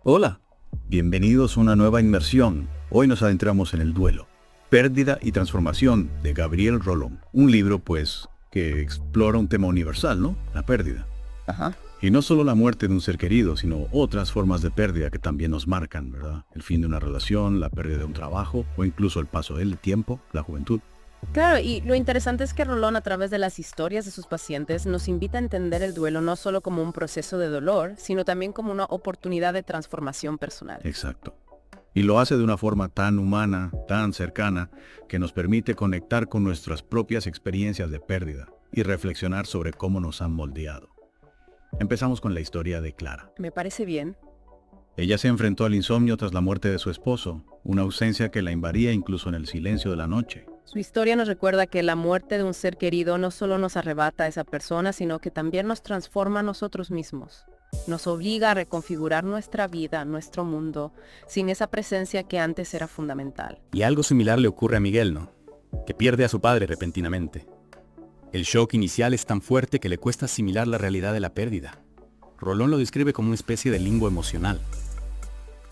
Hola, bienvenidos a una nueva inmersión. Hoy nos adentramos en el duelo, pérdida y transformación de Gabriel Rolón. Un libro, pues, que explora un tema universal, ¿no? La pérdida. Ajá. Y no solo la muerte de un ser querido, sino otras formas de pérdida que también nos marcan, ¿verdad? El fin de una relación, la pérdida de un trabajo o incluso el paso del tiempo, la juventud. Claro, y lo interesante es que Rolón, a través de las historias de sus pacientes, nos invita a entender el duelo no solo como un proceso de dolor, sino también como una oportunidad de transformación personal. Exacto. Y lo hace de una forma tan humana, tan cercana, que nos permite conectar con nuestras propias experiencias de pérdida y reflexionar sobre cómo nos han moldeado. Empezamos con la historia de Clara. Me parece bien. Ella se enfrentó al insomnio tras la muerte de su esposo, una ausencia que la invadía incluso en el silencio de la noche. Su historia nos recuerda que la muerte de un ser querido no solo nos arrebata a esa persona, sino que también nos transforma a nosotros mismos. Nos obliga a reconfigurar nuestra vida, nuestro mundo, sin esa presencia que antes era fundamental. Y algo similar le ocurre a Miguel, ¿no? Que pierde a su padre repentinamente. El shock inicial es tan fuerte que le cuesta asimilar la realidad de la pérdida. Rolón lo describe como una especie de limbo emocional.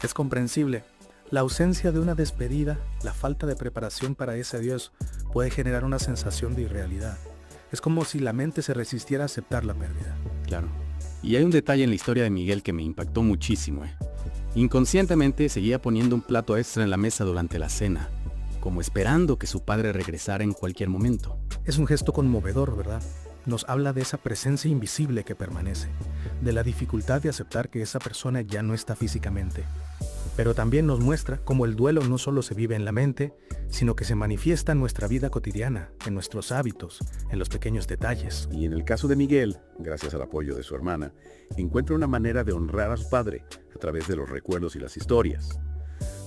Es comprensible. La ausencia de una despedida, la falta de preparación para ese adiós, puede generar una sensación de irrealidad. Es como si la mente se resistiera a aceptar la pérdida. Claro. Y hay un detalle en la historia de Miguel que me impactó muchísimo. Inconscientemente seguía poniendo un plato extra en la mesa durante la cena, como esperando que su padre regresara en cualquier momento. Es un gesto conmovedor, ¿verdad? Nos habla de esa presencia invisible que permanece, de la dificultad de aceptar que esa persona ya no está físicamente. Pero también nos muestra cómo el duelo no solo se vive en la mente, sino que se manifiesta en nuestra vida cotidiana, en nuestros hábitos, en los pequeños detalles. Y en el caso de Miguel, gracias al apoyo de su hermana, encuentra una manera de honrar a su padre a través de los recuerdos y las historias.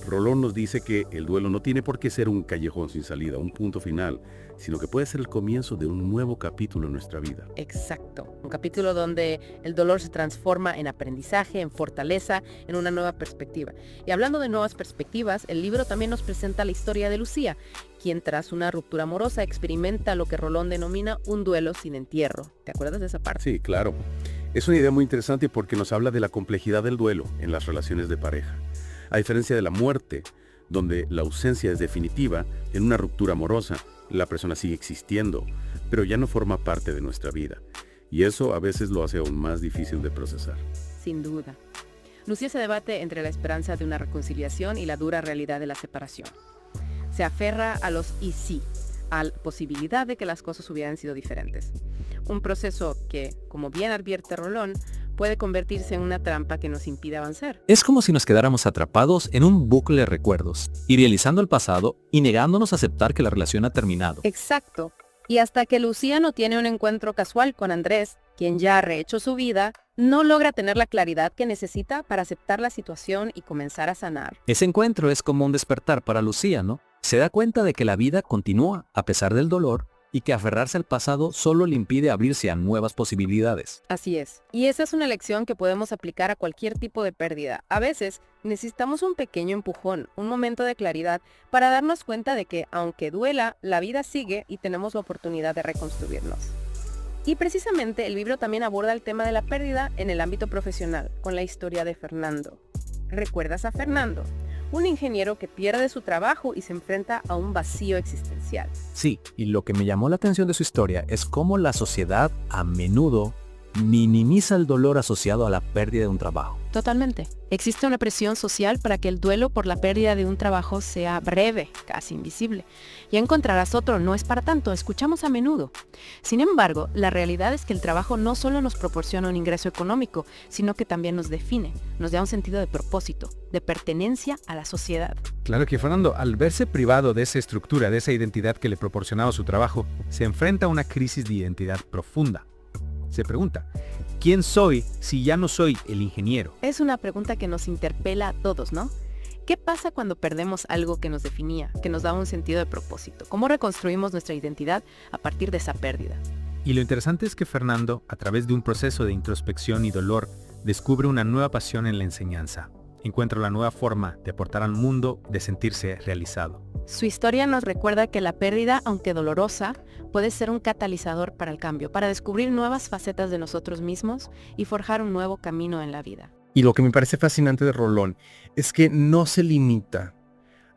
Rolón nos dice que el duelo no tiene por qué ser un callejón sin salida, un punto final, sino que puede ser el comienzo de un nuevo capítulo en nuestra vida. Exacto. Un capítulo donde el dolor se transforma en aprendizaje, en fortaleza, en una nueva perspectiva. Y hablando de nuevas perspectivas, el libro también nos presenta la historia de Lucía, quien tras una ruptura amorosa experimenta lo que Rolón denomina un duelo sin entierro. ¿Te acuerdas de esa parte? Sí, claro. Es una idea muy interesante porque nos habla de la complejidad del duelo en las relaciones de pareja. A diferencia de la muerte, donde la ausencia es definitiva, en una ruptura amorosa, la persona sigue existiendo, pero ya no forma parte de nuestra vida. Y eso a veces lo hace aún más difícil de procesar. Sin duda. Lucía se debate entre la esperanza de una reconciliación y la dura realidad de la separación. Se aferra a los y sí, a la posibilidad de que las cosas hubieran sido diferentes. Un proceso que, como bien advierte Rolón, puede convertirse en una trampa que nos impide avanzar. Es como si nos quedáramos atrapados en un bucle de recuerdos, idealizando el pasado y negándonos a aceptar que la relación ha terminado. Exacto. Y hasta que Lucía no tiene un encuentro casual con Andrés, quien ya ha rehecho su vida, no logra tener la claridad que necesita para aceptar la situación y comenzar a sanar. Ese encuentro es como un despertar para Lucía, ¿no? Se da cuenta de que la vida continúa a pesar del dolor y que aferrarse al pasado solo le impide abrirse a nuevas posibilidades. Así es. Y esa es una lección que podemos aplicar a cualquier tipo de pérdida. A veces necesitamos un pequeño empujón, un momento de claridad para darnos cuenta de que, aunque duela, la vida sigue y tenemos la oportunidad de reconstruirnos. Y precisamente el libro también aborda el tema de la pérdida en el ámbito profesional, con la historia de Fernando. ¿Recuerdas a Fernando? Un ingeniero que pierde su trabajo y se enfrenta a un vacío existencial. Sí, y lo que me llamó la atención de su historia es cómo la sociedad a menudo minimiza el dolor asociado a la pérdida de un trabajo. Totalmente. Existe una presión social para que el duelo por la pérdida de un trabajo sea breve, casi invisible. Ya encontrarás otro, no es para tanto, escuchamos a menudo. Sin embargo, la realidad es que el trabajo no solo nos proporciona un ingreso económico, sino que también nos define, nos da un sentido de propósito, de pertenencia a la sociedad. Claro que Fernando, al verse privado de esa estructura, de esa identidad que le proporcionaba su trabajo, se enfrenta a una crisis de identidad profunda. Se pregunta, ¿quién soy si ya no soy el ingeniero? Es una pregunta que nos interpela a todos, ¿no? ¿Qué pasa cuando perdemos algo que nos definía, que nos daba un sentido de propósito? ¿Cómo reconstruimos nuestra identidad a partir de esa pérdida? Y lo interesante es que Fernando, a través de un proceso de introspección y dolor, descubre una nueva pasión en la enseñanza. Encuentra la nueva forma de aportar al mundo, de sentirse realizado. Su historia nos recuerda que la pérdida, aunque dolorosa, puede ser un catalizador para el cambio, para descubrir nuevas facetas de nosotros mismos y forjar un nuevo camino en la vida. Y lo que me parece fascinante de Rolón es que no se limita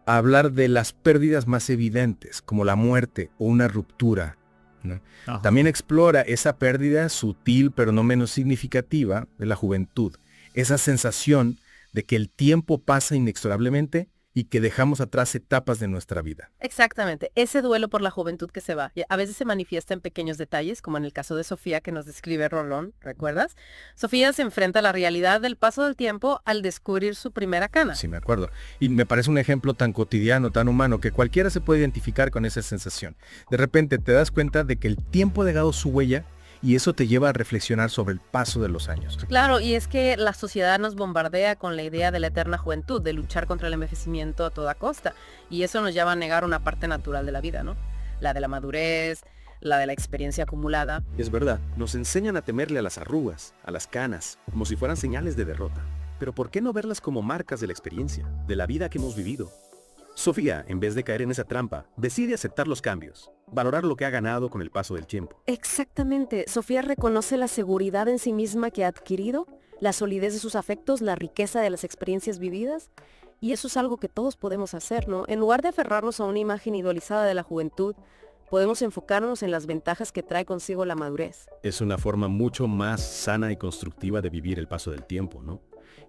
a hablar de las pérdidas más evidentes, como la muerte o una ruptura, ¿no? También explora esa pérdida sutil pero no menos significativa de la juventud, esa sensación de que el tiempo pasa inexorablemente y que dejamos atrás etapas de nuestra vida. Exactamente, ese duelo por la juventud que se va. Y a veces se manifiesta en pequeños detalles, como en el caso de Sofía que nos describe Rolón, ¿recuerdas? Sofía se enfrenta a la realidad del paso del tiempo al descubrir su primera cana. Sí, me acuerdo. Y me parece un ejemplo tan cotidiano, tan humano, que cualquiera se puede identificar con esa sensación. De repente te das cuenta de que el tiempo ha dejado su huella y eso te lleva a reflexionar sobre el paso de los años. Claro, y es que la sociedad nos bombardea con la idea de la eterna juventud, de luchar contra el envejecimiento a toda costa, y eso nos lleva a negar una parte natural de la vida, ¿no? La de la madurez, la de la experiencia acumulada. Es verdad, nos enseñan a temerle a las arrugas, a las canas, como si fueran señales de derrota. Pero ¿por qué no verlas como marcas de la experiencia, de la vida que hemos vivido? Sofía, en vez de caer en esa trampa, decide aceptar los cambios, valorar lo que ha ganado con el paso del tiempo. Exactamente. Sofía reconoce la seguridad en sí misma que ha adquirido, la solidez de sus afectos, la riqueza de las experiencias vividas, y eso es algo que todos podemos hacer, ¿no? En lugar de aferrarnos a una imagen idolizada de la juventud, podemos enfocarnos en las ventajas que trae consigo la madurez. Es una forma mucho más sana y constructiva de vivir el paso del tiempo, ¿no?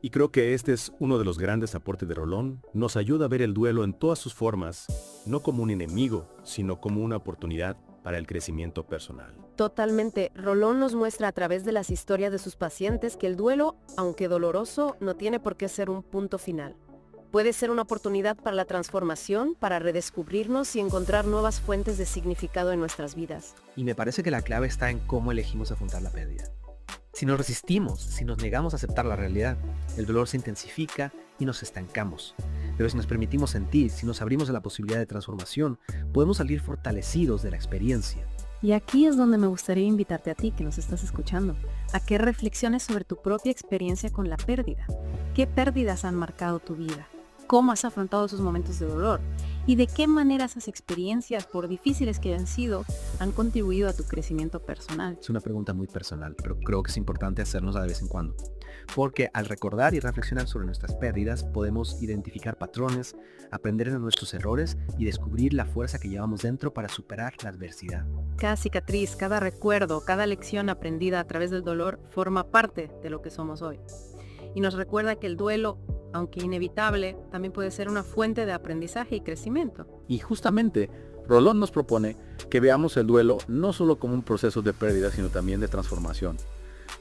Y creo que este es uno de los grandes aportes de Rolón. Nos ayuda a ver el duelo en todas sus formas, no como un enemigo, sino como una oportunidad para el crecimiento personal. Totalmente. Rolón nos muestra a través de las historias de sus pacientes que el duelo, aunque doloroso, no tiene por qué ser un punto final. Puede ser una oportunidad para la transformación, para redescubrirnos y encontrar nuevas fuentes de significado en nuestras vidas. Y me parece que la clave está en cómo elegimos afrontar la pérdida. Si nos resistimos, si nos negamos a aceptar la realidad, el dolor se intensifica y nos estancamos. Pero si nos permitimos sentir, si nos abrimos a la posibilidad de transformación, podemos salir fortalecidos de la experiencia. Y aquí es donde me gustaría invitarte a ti, que nos estás escuchando, a que reflexiones sobre tu propia experiencia con la pérdida. ¿Qué pérdidas han marcado tu vida? ¿Cómo has afrontado esos momentos de dolor? ¿Y de qué manera esas experiencias, por difíciles que hayan sido, han contribuido a tu crecimiento personal? Es una pregunta muy personal, pero creo que es importante hacernos de vez en cuando. Porque al recordar y reflexionar sobre nuestras pérdidas, podemos identificar patrones, aprender de nuestros errores y descubrir la fuerza que llevamos dentro para superar la adversidad. Cada cicatriz, cada recuerdo, cada lección aprendida a través del dolor forma parte de lo que somos hoy. Y nos recuerda que el duelo, aunque inevitable, también puede ser una fuente de aprendizaje y crecimiento. Y justamente, Rolón nos propone que veamos el duelo no solo como un proceso de pérdida, sino también de transformación.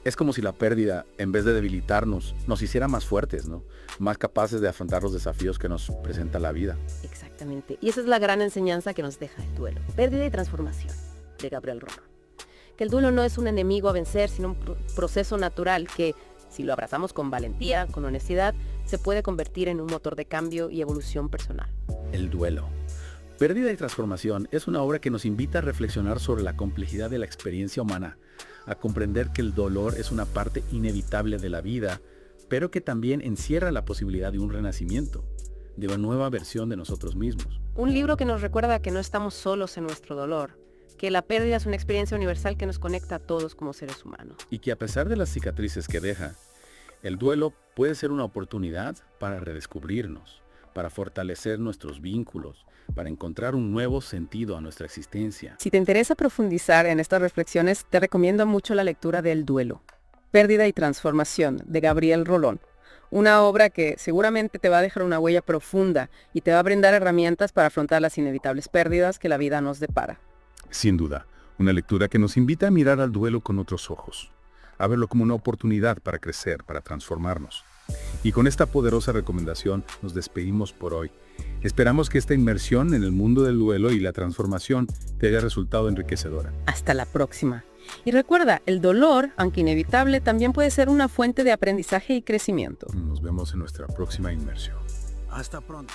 Es como si la pérdida, en vez de debilitarnos, nos hiciera más fuertes, ¿no? Más capaces de afrontar los desafíos que nos presenta la vida. Exactamente. Y esa es la gran enseñanza que nos deja el duelo. Pérdida y transformación, de Gabriel Rolón. Que el duelo no es un enemigo a vencer, sino un proceso natural que, si lo abrazamos con valentía, con honestidad, se puede convertir en un motor de cambio y evolución personal. El duelo. Pérdida y transformación es una obra que nos invita a reflexionar sobre la complejidad de la experiencia humana, a comprender que el dolor es una parte inevitable de la vida, pero que también encierra la posibilidad de un renacimiento, de una nueva versión de nosotros mismos. Un libro que nos recuerda que no estamos solos en nuestro dolor, que la pérdida es una experiencia universal que nos conecta a todos como seres humanos. Y que a pesar de las cicatrices que deja, el duelo puede ser una oportunidad para redescubrirnos, para fortalecer nuestros vínculos, para encontrar un nuevo sentido a nuestra existencia. Si te interesa profundizar en estas reflexiones, te recomiendo mucho la lectura de El duelo, Pérdida y transformación, de Gabriel Rolón. Una obra que seguramente te va a dejar una huella profunda y te va a brindar herramientas para afrontar las inevitables pérdidas que la vida nos depara. Sin duda, una lectura que nos invita a mirar al duelo con otros ojos, a verlo como una oportunidad para crecer, para transformarnos. Y con esta poderosa recomendación nos despedimos por hoy. Esperamos que esta inmersión en el mundo del duelo y la transformación te haya resultado enriquecedora. Hasta la próxima. Y recuerda, el dolor, aunque inevitable, también puede ser una fuente de aprendizaje y crecimiento. Nos vemos en nuestra próxima inmersión. Hasta pronto.